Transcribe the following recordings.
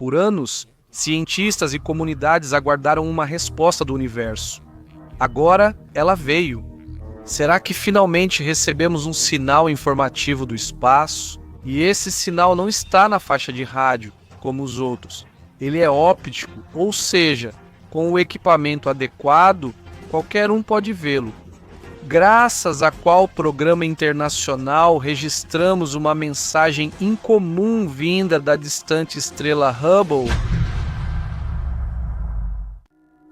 Por anos, cientistas e comunidades aguardaram uma resposta do universo. Agora, ela veio. Será que finalmente recebemos um sinal informativo do espaço? E esse sinal não está na faixa de rádio, como os outros. Ele é óptico, ou seja, com o equipamento adequado, qualquer um pode vê-lo. Graças a qual programa internacional registramos uma mensagem incomum vinda da distante estrela Hubble.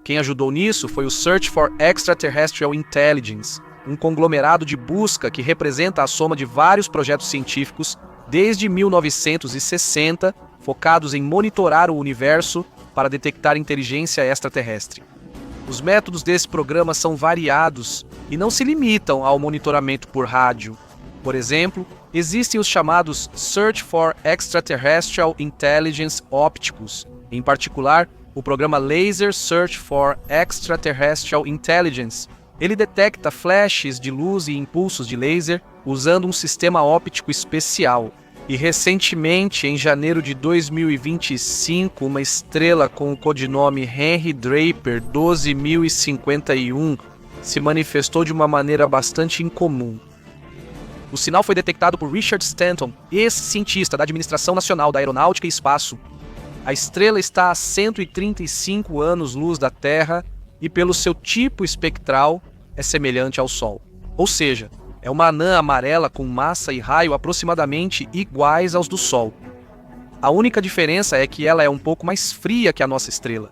Quem ajudou nisso foi o Search for Extraterrestrial Intelligence, um conglomerado de busca que representa a soma de vários projetos científicos desde 1960, focados em monitorar o universo para detectar inteligência extraterrestre. Os métodos desse programa são variados e não se limitam ao monitoramento por rádio. Por exemplo, existem os chamados Search for Extraterrestrial Intelligence ópticos, em particular, o programa Laser Search for Extraterrestrial Intelligence. Ele detecta flashes de luz e impulsos de laser usando um sistema óptico especial. E recentemente, em janeiro de 2025, uma estrela com o codinome Henry Draper 12051 se manifestou de uma maneira bastante incomum. O sinal foi detectado por Richard Stanton, ex-cientista da Administração Nacional da Aeronáutica e Espaço. A estrela está a 135 anos-luz da Terra e, pelo seu tipo espectral, é semelhante ao Sol. Ou seja, é uma anã amarela com massa e raio aproximadamente iguais aos do Sol. A única diferença é que ela é um pouco mais fria que a nossa estrela.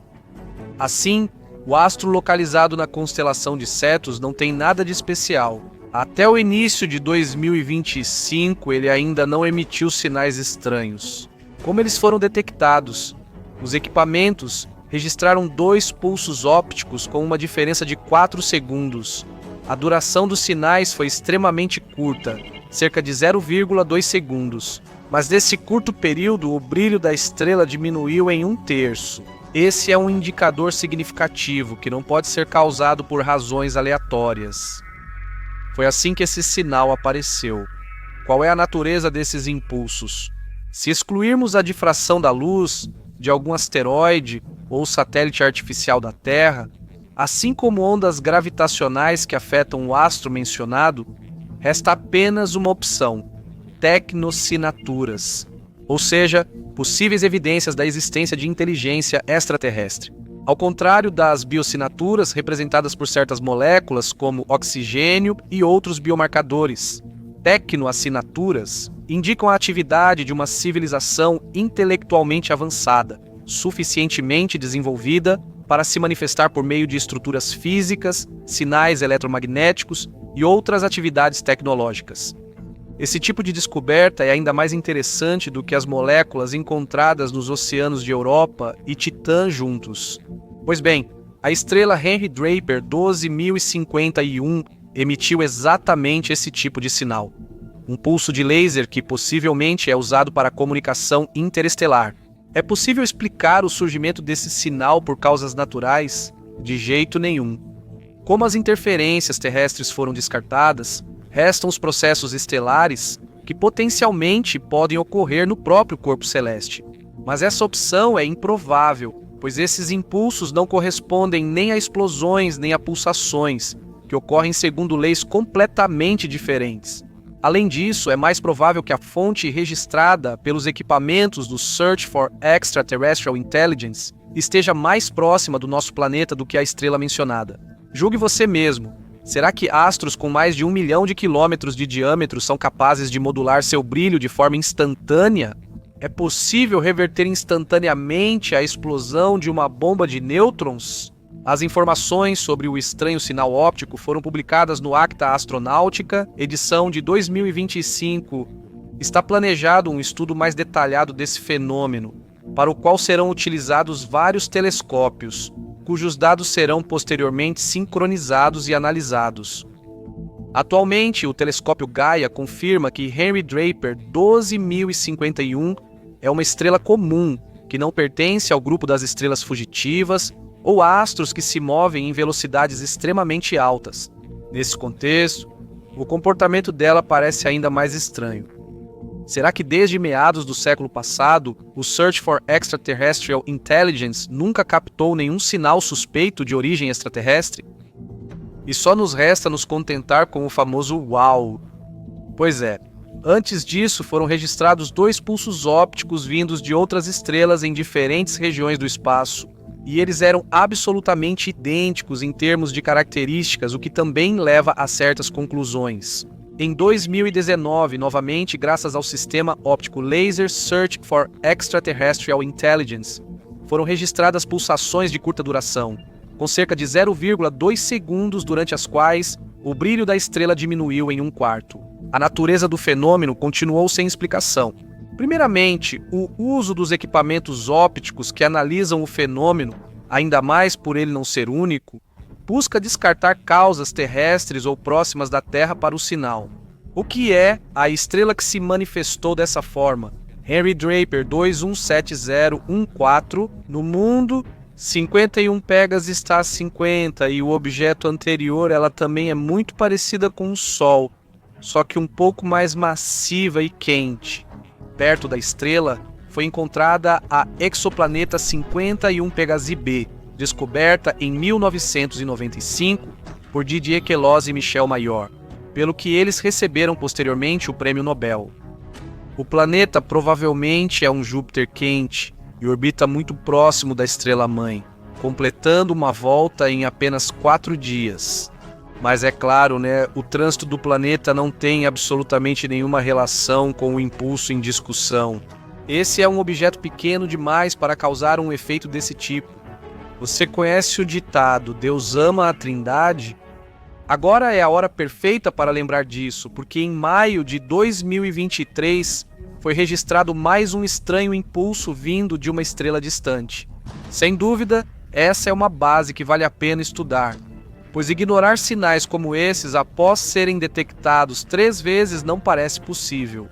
Assim, o astro localizado na constelação de Cetus não tem nada de especial. Até o início de 2025, ele ainda não emitiu sinais estranhos. Como eles foram detectados? Os equipamentos registraram 2 pulsos ópticos com uma diferença de 4 segundos. A duração dos sinais foi extremamente curta, cerca de 0,2 segundos. Mas nesse curto período, o brilho da estrela diminuiu em 1/3. Esse é um indicador significativo que não pode ser causado por razões aleatórias. Foi assim que esse sinal apareceu. Qual é a natureza desses impulsos? Se excluirmos a difração da luz de algum asteroide ou satélite artificial da Terra, assim como ondas gravitacionais que afetam o astro mencionado, resta apenas uma opção: tecnossinaturas, ou seja, possíveis evidências da existência de inteligência extraterrestre. Ao contrário das biossinaturas representadas por certas moléculas como oxigênio e outros biomarcadores, tecnoassinaturas indicam a atividade de uma civilização intelectualmente avançada, suficientemente desenvolvida para se manifestar por meio de estruturas físicas, sinais eletromagnéticos e outras atividades tecnológicas. Esse tipo de descoberta é ainda mais interessante do que as moléculas encontradas nos oceanos de Europa e Titã juntos. Pois bem, a estrela Henry Draper 12051 emitiu exatamente esse tipo de sinal. Um pulso de laser que possivelmente é usado para comunicação interestelar. É possível explicar o surgimento desse sinal por causas naturais? De jeito nenhum. Como as interferências terrestres foram descartadas, restam os processos estelares que potencialmente podem ocorrer no próprio corpo celeste. Mas essa opção é improvável, pois esses impulsos não correspondem nem a explosões nem a pulsações, que ocorrem segundo leis completamente diferentes. Além disso, é mais provável que a fonte registrada pelos equipamentos do Search for Extraterrestrial Intelligence esteja mais próxima do nosso planeta do que a estrela mencionada. Julgue você mesmo. Será que astros com mais de 1 milhão de quilômetros de diâmetro são capazes de modular seu brilho de forma instantânea? É possível reverter instantaneamente a explosão de uma bomba de nêutrons? As informações sobre o estranho sinal óptico foram publicadas no Acta Astronáutica, edição de 2025. Está planejado um estudo mais detalhado desse fenômeno, para o qual serão utilizados vários telescópios, cujos dados serão posteriormente sincronizados e analisados. Atualmente, o telescópio Gaia confirma que Henry Draper 12051 é uma estrela comum, que não pertence ao grupo das estrelas fugitivas ou astros que se movem em velocidades extremamente altas. Nesse contexto, o comportamento dela parece ainda mais estranho. Será que desde meados do século passado, o Search for Extraterrestrial Intelligence nunca captou nenhum sinal suspeito de origem extraterrestre? E só nos resta nos contentar com o famoso UAU. Pois é, antes disso foram registrados 2 pulsos ópticos vindos de outras estrelas em diferentes regiões do espaço, e eles eram absolutamente idênticos em termos de características, o que também leva a certas conclusões. Em 2019, novamente, graças ao sistema óptico Laser Search for Extraterrestrial Intelligence, foram registradas pulsações de curta duração, com cerca de 0,2 segundos, durante as quais o brilho da estrela diminuiu em 1/4. A natureza do fenômeno continuou sem explicação. Primeiramente, o uso dos equipamentos ópticos que analisam o fenômeno, ainda mais por ele não ser único, busca descartar causas terrestres ou próximas da Terra para o sinal. O que é a estrela que se manifestou dessa forma? Henry Draper 217014, no mundo, 51 Pegasus está a 50, e o objeto anterior ela também é muito parecida com o Sol, só que um pouco mais massiva e quente. Perto da estrela foi encontrada a exoplaneta 51 Pegasi b, descoberta em 1995 por Didier Queloz e Michel Mayor, pelo que eles receberam posteriormente o Prêmio Nobel. O planeta provavelmente é um Júpiter quente e orbita muito próximo da estrela-mãe, completando uma volta em apenas 4 dias. Mas é claro, o trânsito do planeta não tem absolutamente nenhuma relação com o impulso em discussão. Esse é um objeto pequeno demais para causar um efeito desse tipo. Você conhece o ditado, Deus ama a Trindade? Agora é a hora perfeita para lembrar disso, porque em maio de 2023 foi registrado mais um estranho impulso vindo de uma estrela distante. Sem dúvida, essa é uma base que vale a pena estudar, pois ignorar sinais como esses após serem detectados 3 vezes não parece possível.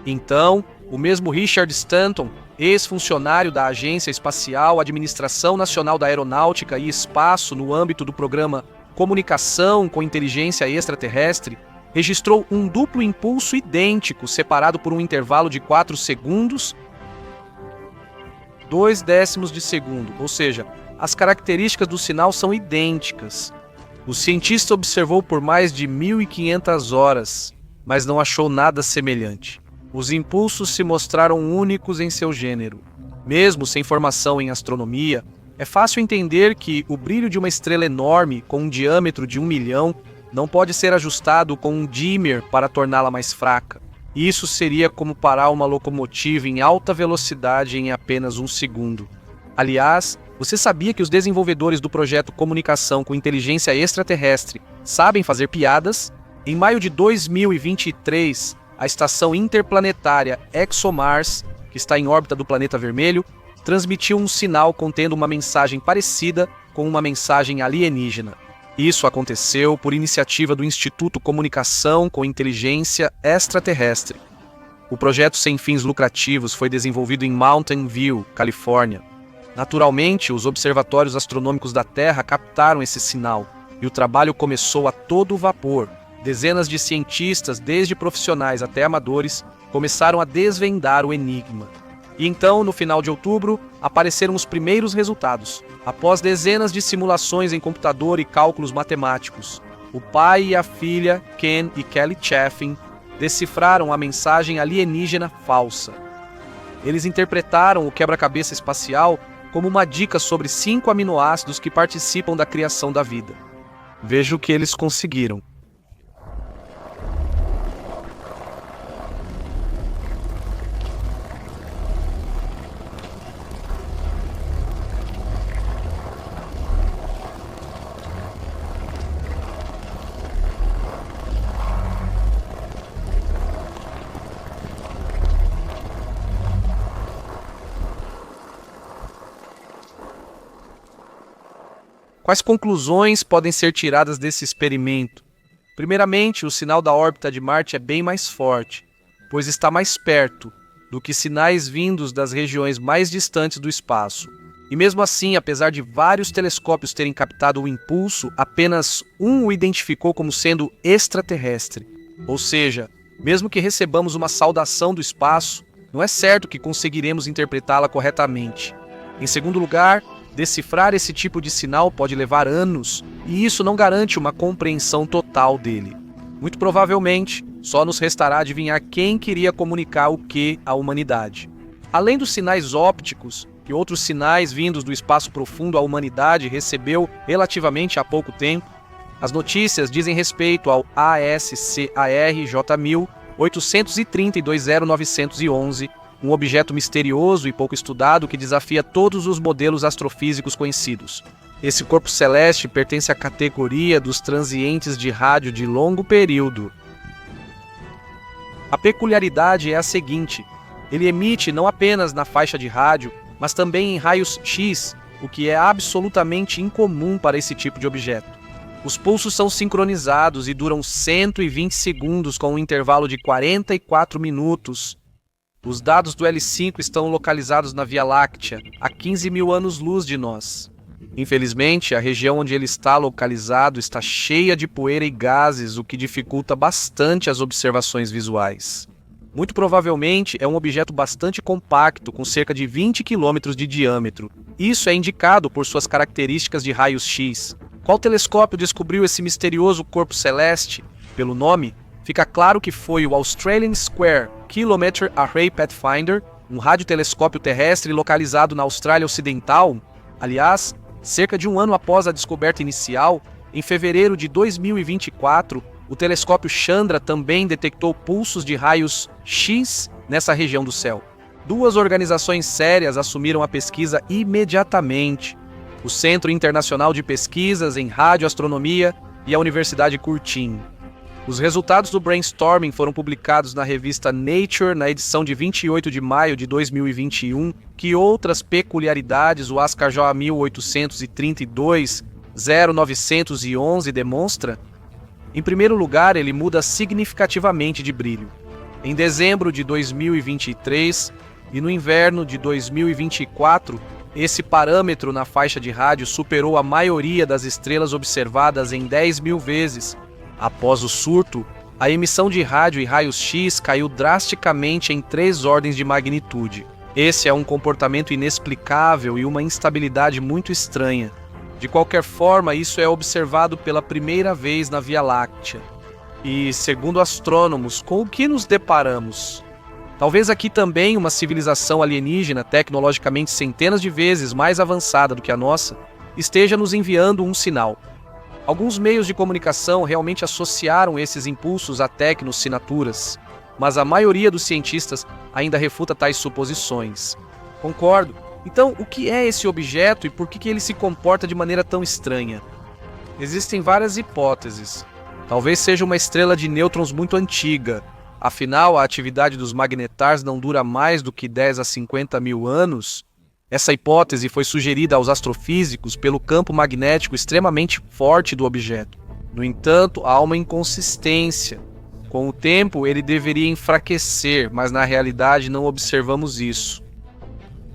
Então, o mesmo Richard Stanton, ex-funcionário da Agência Espacial, Administração Nacional da Aeronáutica e Espaço no âmbito do programa Comunicação com Inteligência Extraterrestre, registrou um duplo impulso idêntico, separado por um intervalo de 4 segundos, 0,2 de segundo, ou seja, as características do sinal são idênticas. O cientista observou por mais de 1.500 horas, mas não achou nada semelhante. Os impulsos se mostraram únicos em seu gênero. Mesmo sem formação em astronomia, é fácil entender que o brilho de uma estrela enorme com um diâmetro de 1 milhão não pode ser ajustado com um dimmer para torná-la mais fraca. Isso seria como parar uma locomotiva em alta velocidade em apenas 1 segundo. Aliás, você sabia que os desenvolvedores do projeto Comunicação com Inteligência Extraterrestre sabem fazer piadas? Em maio de 2023, a estação interplanetária ExoMars, que está em órbita do planeta vermelho, transmitiu um sinal contendo uma mensagem parecida com uma mensagem alienígena. Isso aconteceu por iniciativa do Instituto Comunicação com Inteligência Extraterrestre. O projeto sem fins lucrativos foi desenvolvido em Mountain View, Califórnia. Naturalmente, os observatórios astronômicos da Terra captaram esse sinal, e o trabalho começou a todo vapor. Dezenas de cientistas, desde profissionais até amadores, começaram a desvendar o enigma. E então, no final de outubro, apareceram os primeiros resultados. Após dezenas de simulações em computador e cálculos matemáticos, o pai e a filha, Ken e Kelly Chaffin, decifraram a mensagem alienígena falsa. Eles interpretaram o quebra-cabeça espacial como uma dica sobre 5 aminoácidos que participam da criação da vida. Veja o que eles conseguiram. Quais conclusões podem ser tiradas desse experimento? Primeiramente, o sinal da órbita de Marte é bem mais forte, pois está mais perto do que sinais vindos das regiões mais distantes do espaço. E mesmo assim, apesar de vários telescópios terem captado o impulso, apenas um o identificou como sendo extraterrestre. Ou seja, Mesmo que recebamos uma saudação do espaço, não é certo que conseguiremos interpretá-la corretamente. Em segundo lugar, decifrar esse tipo de sinal pode levar anos, e isso não garante uma compreensão total dele. Muito provavelmente, só nos restará adivinhar quem queria comunicar o que à humanidade. Além dos sinais ópticos e outros sinais vindos do espaço profundo, a humanidade recebeu relativamente há pouco tempo. As notícias dizem respeito ao ASCAR J1000 830-20911, um objeto misterioso e pouco estudado que desafia todos os modelos astrofísicos conhecidos. Esse corpo celeste pertence à categoria dos transientes de rádio de longo período. A peculiaridade é a seguinte: ele emite não apenas na faixa de rádio, mas também em raios X, o que é absolutamente incomum para esse tipo de objeto. Os pulsos são sincronizados e duram 120 segundos com um intervalo de 44 minutos. Os dados do L5 estão localizados na Via Láctea, a 15 mil anos-luz de nós. Infelizmente, a região onde ele está localizado está cheia de poeira e gases, o que dificulta bastante as observações visuais. Muito provavelmente é um objeto bastante compacto, com cerca de 20 km de diâmetro. Isso é indicado por suas características de raios X. Qual telescópio descobriu esse misterioso corpo celeste? Pelo nome, fica claro que foi o Australian Square Kilometre Array Pathfinder, um radiotelescópio terrestre localizado na Austrália Ocidental. Aliás, cerca de um ano após a descoberta inicial, em fevereiro de 2024, o telescópio Chandra também detectou pulsos de raios X nessa região do céu. Duas organizações sérias assumiram a pesquisa imediatamente: o Centro Internacional de Pesquisas em Radioastronomia e a Universidade Curtin. Os resultados do brainstorming foram publicados na revista Nature na edição de 28 de maio de 2021. Que outras peculiaridades o ASCAR J1832-0911 demonstra? Em primeiro lugar, ele muda significativamente de brilho. Em dezembro de 2023 e no inverno de 2024, esse parâmetro na faixa de rádio superou a maioria das estrelas observadas em 10 mil vezes. Após o surto, a emissão de rádio e raios X caiu drasticamente em 3 ordens de magnitude. Esse é um comportamento inexplicável e uma instabilidade muito estranha. De qualquer forma, isso é observado pela primeira vez na Via Láctea. E, segundo astrônomos, com o que nos deparamos? Talvez aqui também uma civilização alienígena, tecnologicamente centenas de vezes mais avançada do que a nossa, esteja nos enviando um sinal. Alguns meios de comunicação realmente associaram esses impulsos a tecnossinaturas, mas a maioria dos cientistas ainda refuta tais suposições. Concordo. Então, o que é esse objeto e por que ele se comporta de maneira tão estranha? Existem várias hipóteses. Talvez seja uma estrela de nêutrons muito antiga. Afinal, a atividade dos magnetars não dura mais do que 10 a 50 mil anos. Essa hipótese foi sugerida aos astrofísicos pelo campo magnético extremamente forte do objeto. No entanto, há uma inconsistência. Com o tempo, ele deveria enfraquecer, mas na realidade não observamos isso.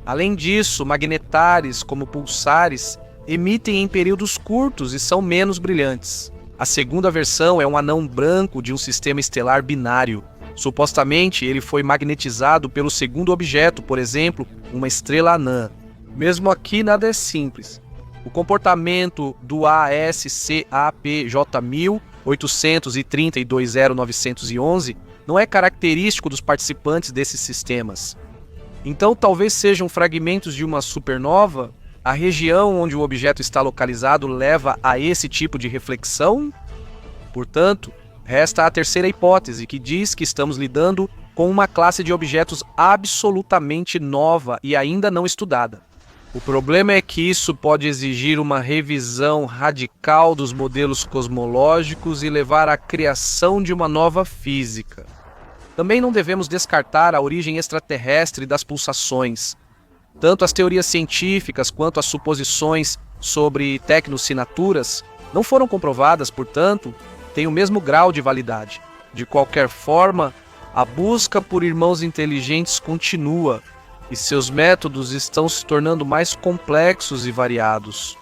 Além disso, magnetares, como pulsares, emitem em períodos curtos e são menos brilhantes. A segunda versão é um anão branco de um sistema estelar binário. Supostamente, ele foi magnetizado pelo segundo objeto, por exemplo, uma estrela anã. Mesmo aqui, nada é simples. O comportamento do ASCAP J1000 830-20911 não é característico dos participantes desses sistemas. Então, talvez sejam fragmentos de uma supernova? A região onde o objeto está localizado leva a esse tipo de reflexão? Portanto, resta a terceira hipótese, que diz que estamos lidando com uma classe de objetos absolutamente nova e ainda não estudada. O problema é que isso pode exigir uma revisão radical dos modelos cosmológicos e levar à criação de uma nova física. Também não devemos descartar a origem extraterrestre das pulsações. Tanto as teorias científicas quanto as suposições sobre tecnossinaturas não foram comprovadas, portanto, têm o mesmo grau de validade. De qualquer forma, a busca por irmãos inteligentes continua, e seus métodos estão se tornando mais complexos e variados.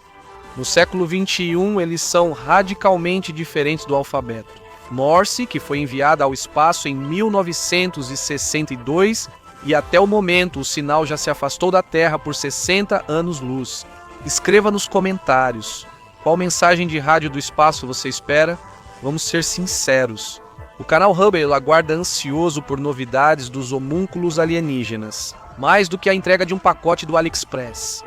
No século XXI, eles são radicalmente diferentes do alfabeto. Morse, que foi enviada ao espaço em 1962 e até o momento o sinal já se afastou da Terra por 60 anos-luz. Escreva nos comentários qual mensagem de rádio do espaço você espera. Vamos ser sinceros. O canal Hubble aguarda ansioso por novidades dos homúnculos alienígenas, mais do que a entrega de um pacote do AliExpress.